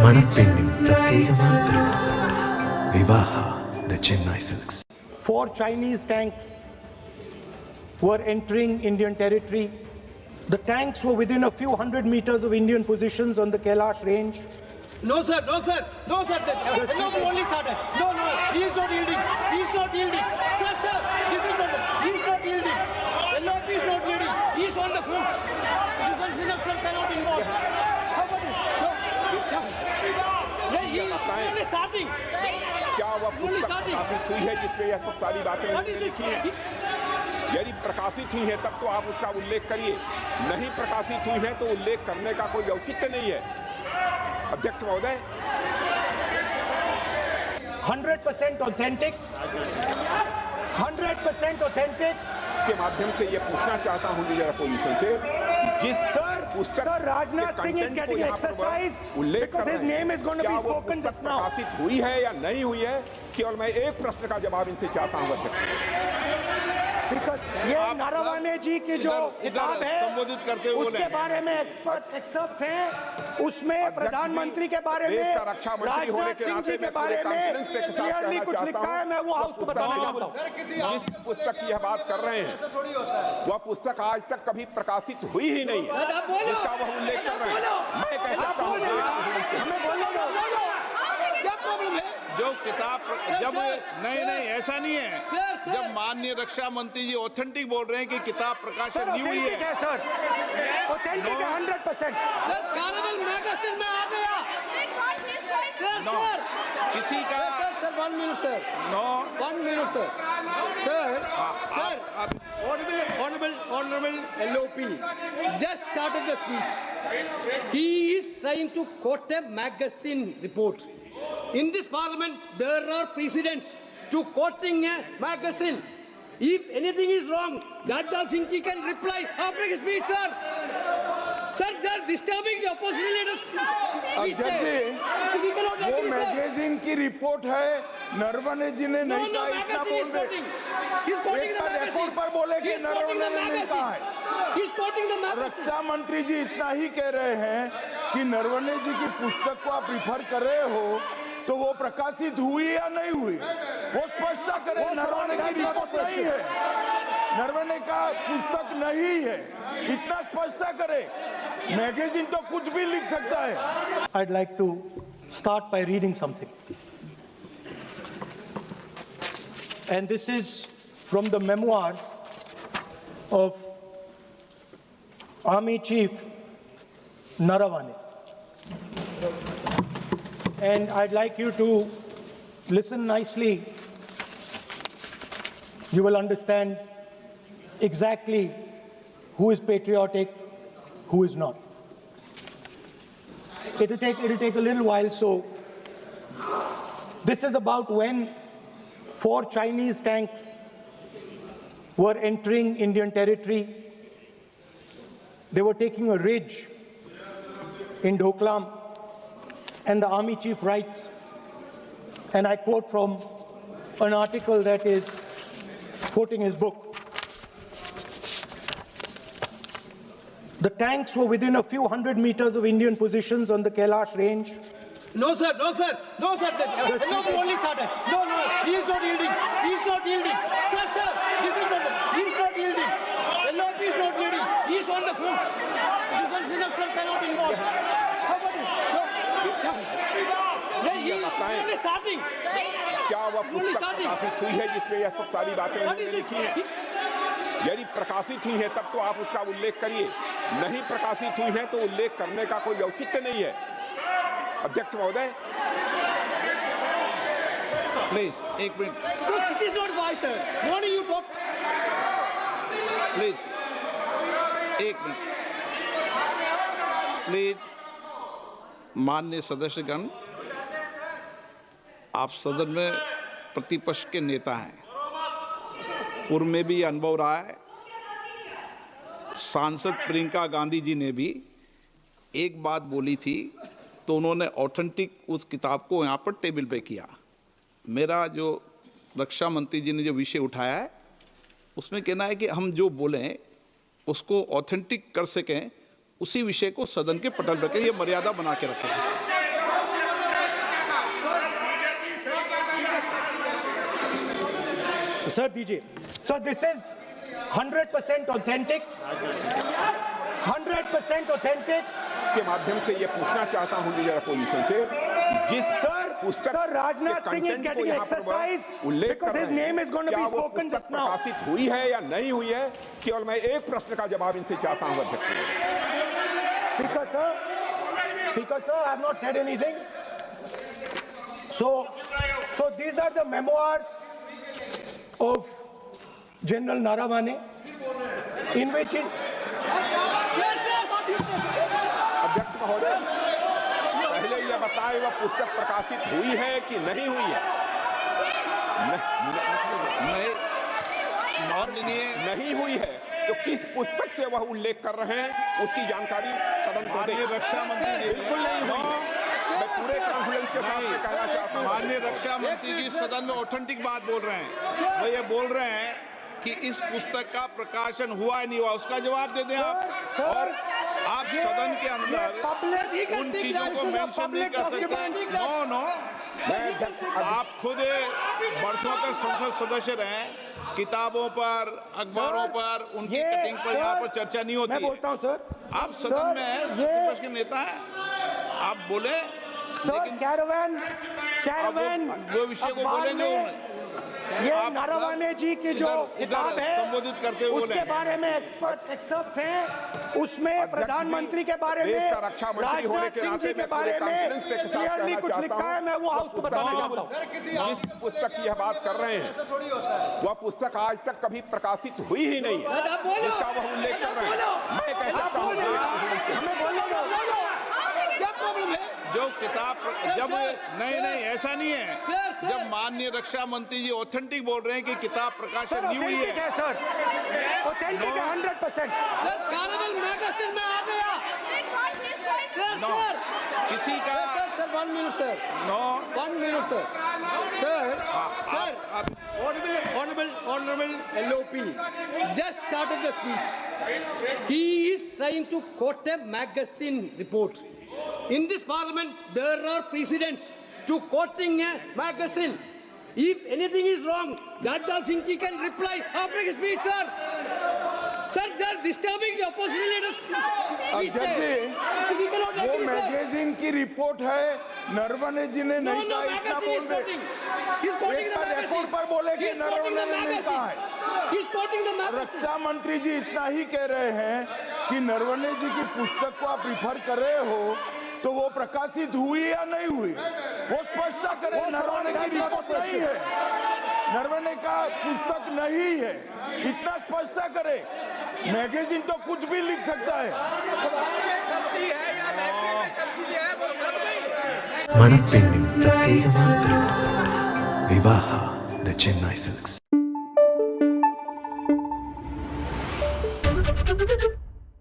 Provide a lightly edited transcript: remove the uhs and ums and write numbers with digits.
മണപ്പെണ്ണിൻ പ്രത്യേകമായ പരിപാടി വിവാഹ the Chennai silks. 4 Chinese tanks were entering Indian territory. The tanks were within a few hundred meters of Indian positions on the Kailash range. No, sir, no, sir, no, sir. No, we only started. No, he is not yielding. He is not yielding. Sir, this is not. He is not yielding. LOP is not yielding. He is on the foot. Defense minister cannot involve. How about it? No. He is only starting. क्या वह पुस्तक प्रकाशित हुई है जिसपे यह सब सारी बातें लिखी हैं? यदि प्रकाशित हुई है तब तो आप उसका उल्लेख करिए, नहीं प्रकाशित हुई है तो उल्लेख करने का कोई औचित्य नहीं है। अध्यक्ष महोदय, 100% authentic. 100% authentic. के माध्यम से ये पूछना चाहता हूँ लीडर अपोजिशन से, जिस Sir, Rajnath Singh is getting exercised because his name is going to be spoken just now. प्रकाशित हुई है या नहीं हुई है, केवल मैं एक प्रश्न का जवाब इनसे चाहता हूँ अध्यक्ष। Because ये नारावाने जी की जो किताब है संबोधित करते हुए उसके बारे में एक्सपर्ट्स हैं, उसमें प्रधानमंत्री के बारे में, राजनाथ सिंह जी के बारे में क्लियरली कुछ लिखा है। मैं वो हाउस को बताना चाहता हूँ। जिस पुस्तक की यह बात कर रहे हैं वह पुस्तक आज तक कभी प्रकाशित हुई ही नहीं है, जिसका वह उल्लेख कर रहे हैं। मैं कह सकता हूँ क्या प्रॉब्लम है? जो किताब जब नहीं ऐसा नहीं है। सर, जब माननीय रक्षा मंत्री जी ऑथेंटिक बोल रहे हैं कि किताब प्रकाशित नहीं हुई है, सर ऑथेंटिक है 100%। सर कैरेवल मैगजीन में आ गया। सर किसी का sir 1 minute sir. No 1 minute sir. Sir honorable LOP just started the speech. He is trying to quote a magazine report. In this parliament, there are precedents to quoting a magazine. If anything is wrong, Dada Singh ji can reply after his speech, sir. Sir, they are disturbing the opposition leaders. अध्यक्ष जी, वो magazine की report है, नरवणे जी ने नहीं कहा, इतना बोल दे। एक रिपोर्ट पर बोले कि नरवणे ने नहीं कहा है। रक्षा मंत्री जी इतना ही कह रहे हैं कि नरवणे जी की पुस्तक को आप रिफर कर रहे हो तो वो प्रकाशित हुई या नहीं हुई, वो स्पष्ट करें। नरवणे की रिपोर्ट नहीं है, नरवणे का पुस्तक नहीं है, इतना स्पष्ट करे। मैगजीन तो कुछ भी लिख सकता है। I'd like to start by reading something. And this is from the memoirs of Army Chief Narawane. And I'd like you to listen nicely. You will understand exactly who is patriotic, who is not. It'll take a little while. So this is about when 4 Chinese tanks were entering Indian territory. They were taking a ridge in Doklam, and the army chief writes, and I quote from an article that is quoting his book. The tanks were within a few hundred meters of Indian positions on the Kailash range. No, sir. No, we only started. No, he is not yielding. He is not yielding. Sir, this is not. He is not yielding. LOP is not yielding. He is on the foot. Defense minister cannot involve. How about it? No. He is only starting. क्या वह पुस्तक प्रकाशित हुई है जिसपे यह सब सारी बातें लिखी हैं? यदि प्रकाशित हुई है तब तो आप उसका उल्लेख करिए, नहीं प्रकाशित हुई है तो उल्लेख करने का कोई औचित्य नहीं है। अध्यक्ष महोदय, प्लीज एक minute. It is not wise, sir. Morning you talk. Please एक मिनट। प्लीज माननीय सदस्यगण, आप सदन में प्रतिपक्ष के नेता हैं, पूर्व में भी अनुभव रहा है। सांसद प्रियंका गांधी जी ने भी एक बात बोली थी तो उन्होंने ऑथेंटिक उस किताब को यहाँ पर टेबल पे किया। मेरा जो रक्षा मंत्री जी ने जो विषय उठाया है उसमें कहना है कि हम जो बोलें उसको ऑथेंटिक कर सकें, उसी विषय को सदन के पटल पर ये मर्यादा बना के रखें। Sir, दीजिए. So this is 100% authentic. 100% authentic. के माध्यम से ये पूछना चाहता हूं लीडर अपोजिशन से जिस Sir, Rajnath Singh is getting exercised because his name is going to be spoken just now. प्रकाशित हुई है या नहीं हुई है, केवल मैं एक प्रश्न का जवाब इनसे चाहता हूं अध्यक्ष। Speaker sir, I have not said anything. So these are the memoirs of General Naravane, in which अध्यक्ष महोदय, पहले यह बताए वह पुस्तक प्रकाशित हुई है कि नहीं हुई है? नहीं हुई है तो किस पुस्तक से वह उल्लेख कर रहे हैं उसकी जानकारी सदन को दें। रक्षा मंत्री बिल्कुल नहीं हुई। मैं पूरे कॉन्फिडेंस के साथ कहना चाहता हूं माननीय रक्षा मंत्री जी सदन में ऑथेंटिक बात बोल रहे हैं। वो ये बोल रहे हैं कि इस पुस्तक का प्रकाशन हुआ नहीं हुआ, उसका जवाब दे दें आप। और आप सदन के अंदर उन चीजों को मेंशन नहीं कर सकते। नो आप खुद वर्षों तक संसद सदस्य रहे, किताबों पर, अखबारों पर, उनकी कटिंग पर यहाँ पर चर्चा नहीं होती। मैं बोलता हूँ सर, आप सदन में विपक्ष के नेता हैं, आप बोले लेकिन कैरावैन वो विषय को बोलेंगे। ये नारावाने जी की जो किताब है संबोधित करते हुए उसके बारे में एक्सपर्ट्स हैं, उसमें प्रधानमंत्री के बारे में, राजनाथ सिंह जी के बारे में क्लियरली कुछ लिखा है। मैं वो हाउस को बताना चाहता हूँ। जिस पुस्तक की यह बात कर रहे हैं वह पुस्तक आज तक कभी प्रकाशित हुई ही नहीं है, इसका वह उल्लेख कर रहे हैं। मैं कह सकता हूँ जो किताब जब नहीं ऐसा नहीं है। जब माननीय रक्षा मंत्री जी ऑथेंटिक बोल रहे हैं कि किताब प्रकाशन नहीं हुई है सर, ऑथेंटिक है 100%। सर कैरावैन मैगजीन में आ गया। सर किसी का sir 1 minute sir, 1 minute sir, Honorable LOP just started the speech. He is trying to quote a magazine report. In this parliament, there are precedents to quoting a magazine. If anything is wrong, Rajnath Singh ji can reply after his speech, sir. Sir, they are disturbing the opposition leaders. अध्यक्ष जी, वो magazine की report है, नरवणे जी ने नहीं कहा, इतना बोल दे। एक रिकॉर्ड पर बोले कि नरवणे ने नहीं कहा है। रक्षा मंत्री जी इतना ही कह रहे हैं कि नरवणे जी की पुस्तक को आप रिफर कर रहे हो तो वो प्रकाशित हुई या नहीं हुई, वो स्पष्टता करें। नरवणे की रिपोर्ट नहीं है, नरवणे का पुस्तक नहीं है, इतना स्पष्टता करे। मैगजीन तो कुछ भी लिख सकता है। മണപ്പെണ്ണിൻ പ്രത്യേകമാണ് പരിപാടി വിവാഹ ദ ചെന്നൈ സിൽക്സ്.